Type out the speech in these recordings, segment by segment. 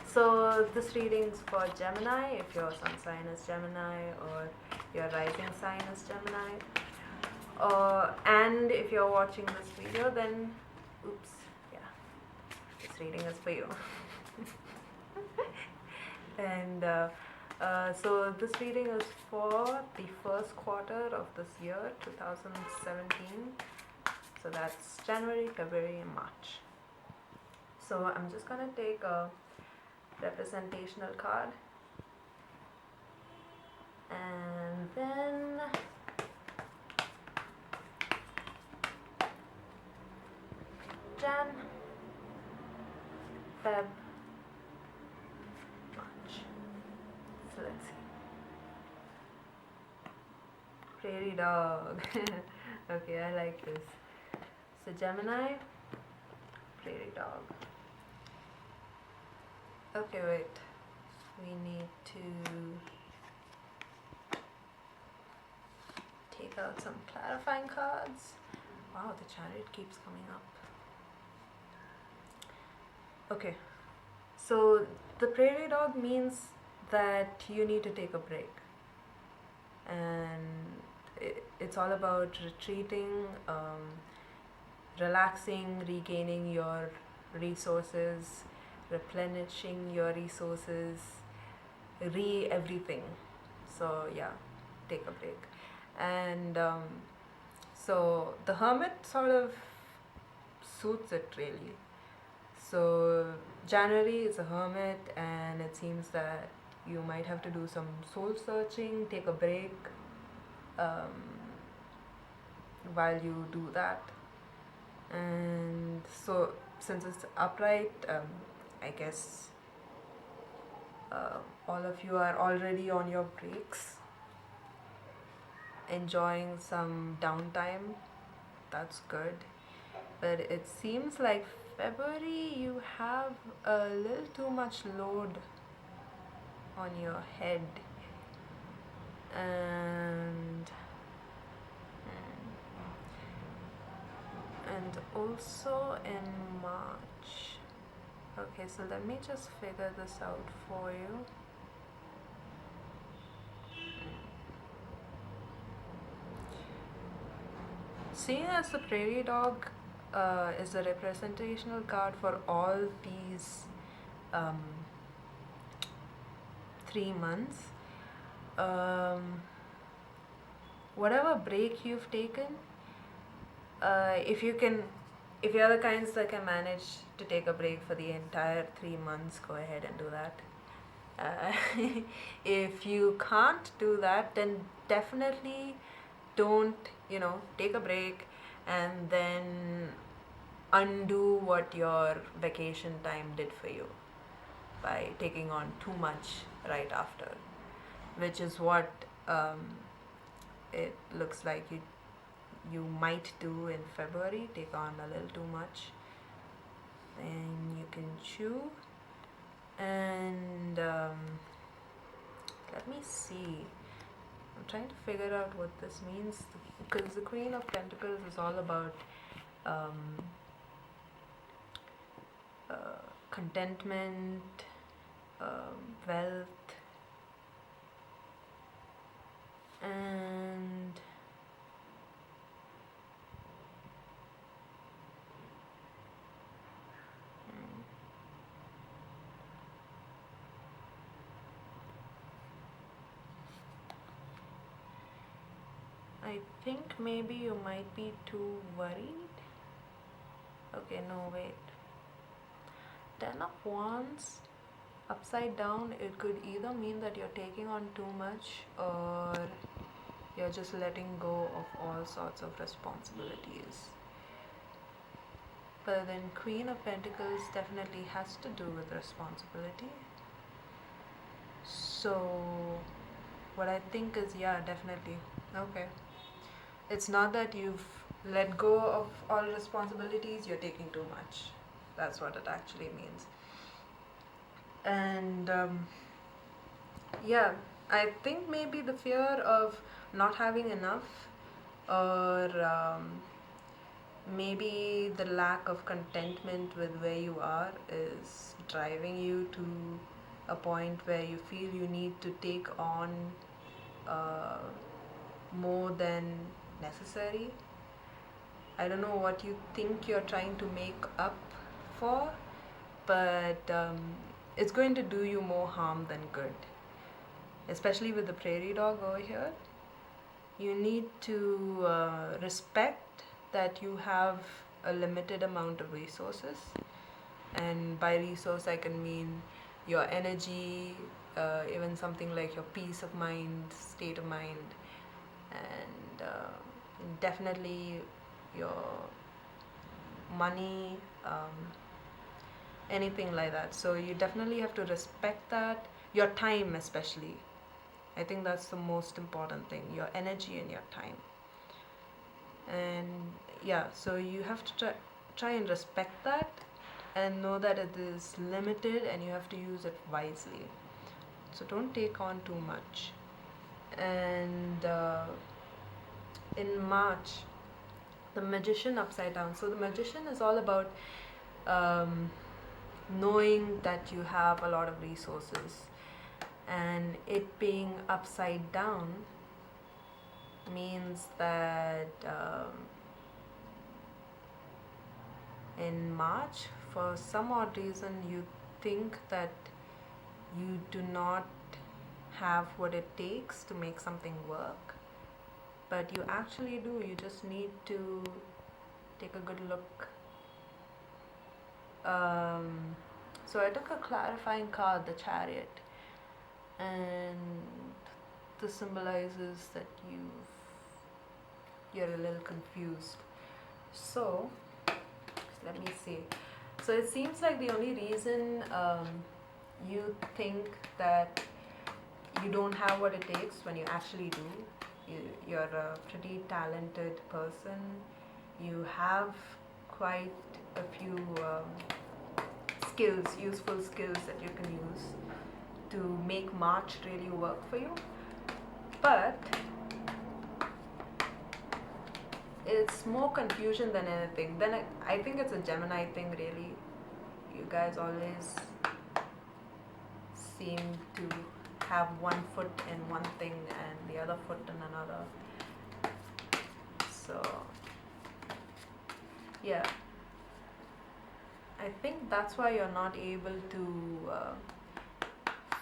So this reading is for Gemini, if your sun sign is Gemini or your rising sign is Gemini. And if you're watching this video, then oops, yeah, this reading is for you. And so this reading is for the first quarter of this year, 2017. So that's January, February, and March. So I'm just gonna take a representational card, and then Jan, Feb, March. So let's see. Prairie dog. Okay, I like this. So Gemini, prairie dog. Okay, wait. We need to take out some clarifying cards. Wow, the chariot keeps coming up. Okay, so the prairie dog means that you need to take a break, and it's all about retreating, relaxing, regaining your resources, replenishing your resources, everything. So yeah, take a break. And so the hermit sort of suits it really. So January is a hermit, and it seems that you might have to do some soul searching, take a break while you do that. And so since it's upright, I guess all of you are already on your breaks, enjoying some downtime. That's good. But it seems like February you have a little too much load on your head, and also in March. Okay, so let me just figure this out for you. Seeing as the prairie dog is a representational card for all these 3 months, whatever break you've taken, if you're the kinds that can manage to take a break for the entire 3 months, go ahead and do that. If you can't do that, then definitely don't take a break and then undo what your vacation time did for you by taking on too much right after, which is what it looks like you might do in February. Take on a little too much, and you can chew. And let me see, I'm trying to figure out what this means, because the Queen of Pentacles is all about contentment, wealth, and I think maybe you might be too worried. Okay, no, wait. 10 of Wands upside down, it could either mean that you're taking on too much, or you're just letting go of all sorts of responsibilities. But then Queen of Pentacles definitely has to do with responsibility. So what I think is, yeah, definitely. Okay. It's not that you've let go of all responsibilities, you're taking too much. That's what it actually means. And yeah, I think maybe the fear of not having enough, or maybe the lack of contentment with where you are is driving you to a point where you feel you need to take on uh, more than necessary. I don't know what you think you're trying to make up for, but it's going to do you more harm than good. Especially with the prairie dog over here, you need to respect that you have a limited amount of resources. And by resource, I can mean your energy, even something like your peace of mind, state of mind, and definitely your money, anything like that. So you definitely have to respect that. Your time, especially. I think that's the most important thing, your energy and your time. And yeah, so you have to try and respect that and know that it is limited and you have to use it wisely. So don't take on too much. And in March, the Magician upside down. So the Magician is all about knowing that you have a lot of resources, and it being upside down means that in March, for some odd reason, you think that you do not have what it takes to make something work, but you actually do. You just need to take a good look. So I took a clarifying card, the Chariot, and this symbolizes that you're a little confused. So let me see. So it seems like the only reason you think that you don't have what it takes when you actually do. You're a pretty talented person. You have quite a few skills, useful skills that you can use to make March really work for you. But it's more confusion than anything. Then I think it's a Gemini thing, really. You guys always seem to have one foot in one thing and the other foot in another. So yeah, I think that's why you're not able to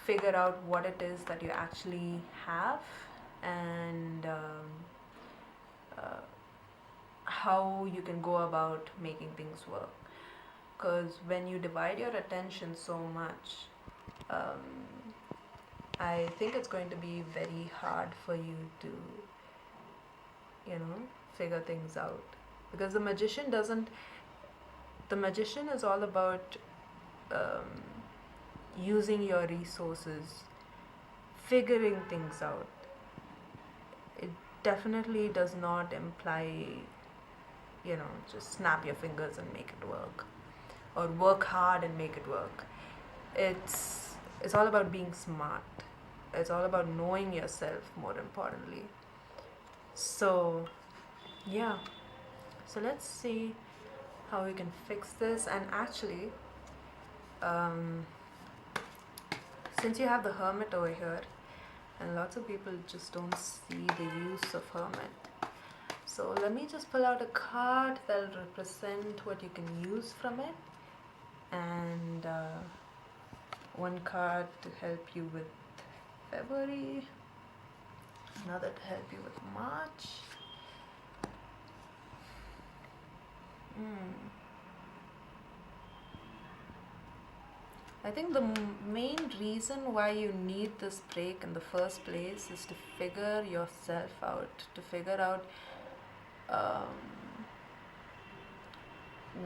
figure out what it is that you actually have, and how you can go about making things work. Because when you divide your attention so much, I think it's going to be very hard for you to, figure things out. Because the magician is all about using your resources, figuring things out. It definitely does not imply, just snap your fingers and make it work, or work hard and make it work. It's all about being smart. It's all about knowing yourself, more importantly. So yeah, so let's see how we can fix this. And actually, since you have the Hermit over here, and lots of people just don't see the use of Hermit, so let me just pull out a card that'll represent what you can use from it, and one card to help you with February, another to help you with March. I think the main reason why you need this break in the first place is to figure yourself out, to figure out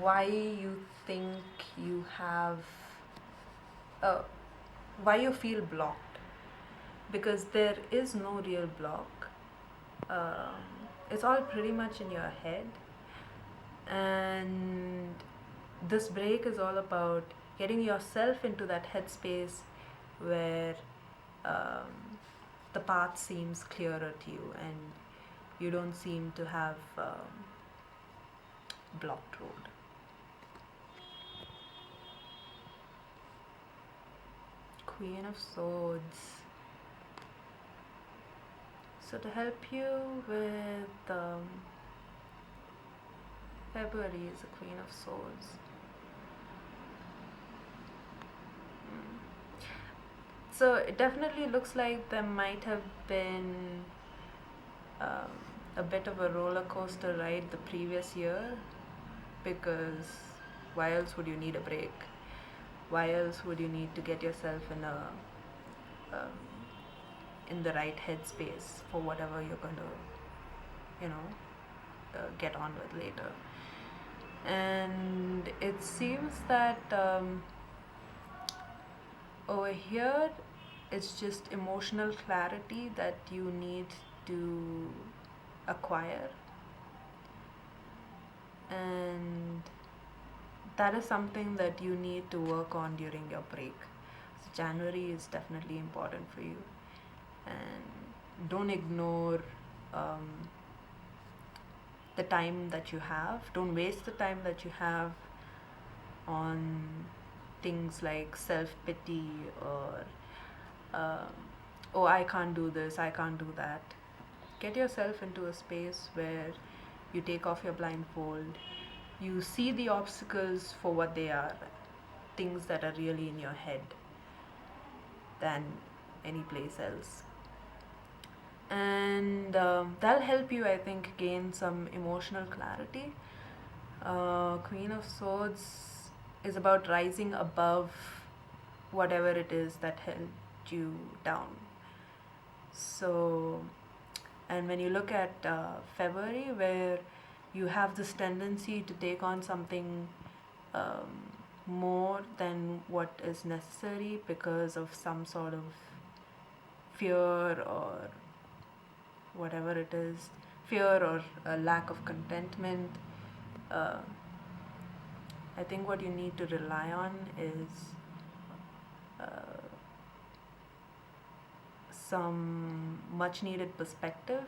why you think you have, why you feel blocked. Because there is no real block. It's all pretty much in your head. And this break is all about getting yourself into that headspace where the path seems clearer to you, and you don't seem to have blocked road. Queen of Swords. So to help you with February is the Queen of Swords. So it definitely looks like there might have been a bit of a roller coaster ride the previous year, because why else would you need a break? Why else would you need to get yourself um, in the right headspace for whatever you're going to, get on with later? And it seems that over here it's just emotional clarity that you need to acquire, and that is something that you need to work on during your break. So January is definitely important for you, and don't ignore the time that you have. Don't waste the time that you have on things like self-pity or oh, I can't do this, I can't do that. Get yourself into a space where you take off your blindfold, you see the obstacles for what they are, things that are really in your head than any place else. And that'll help you, I think, gain some emotional clarity. Queen of Swords is about rising above whatever it is that held you down. So, and when you look at February, where you have this tendency to take on something more than what is necessary because of some sort of fear or whatever it is, fear or a lack of contentment. I think what you need to rely on is some much needed perspective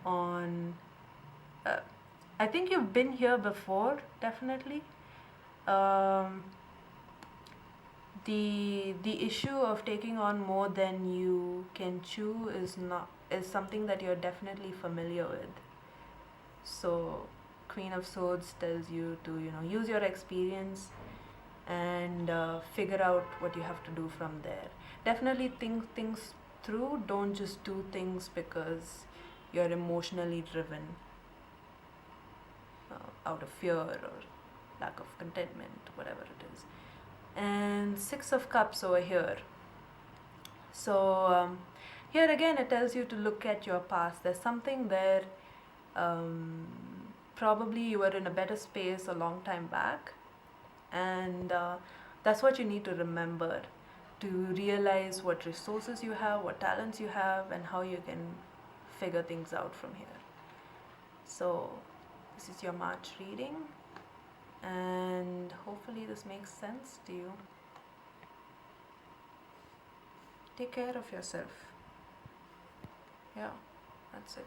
on. I think you've been here before, definitely. The issue of taking on more than you can chew is something that you're definitely familiar with. So Queen of Swords tells you to use your experience and figure out what you have to do from there. Definitely think things through. Don't just do things because you're emotionally driven out of fear or lack of contentment, whatever it is. And Six of Cups over here. So here again it tells you to look at your past. There's something there. Probably you were in a better space a long time back, and that's what you need to remember, to realize what resources you have, what talents you have, and how you can figure things out from here. So this is your March reading, and hopefully this makes sense to you. Take care of yourself. Yeah, that's it.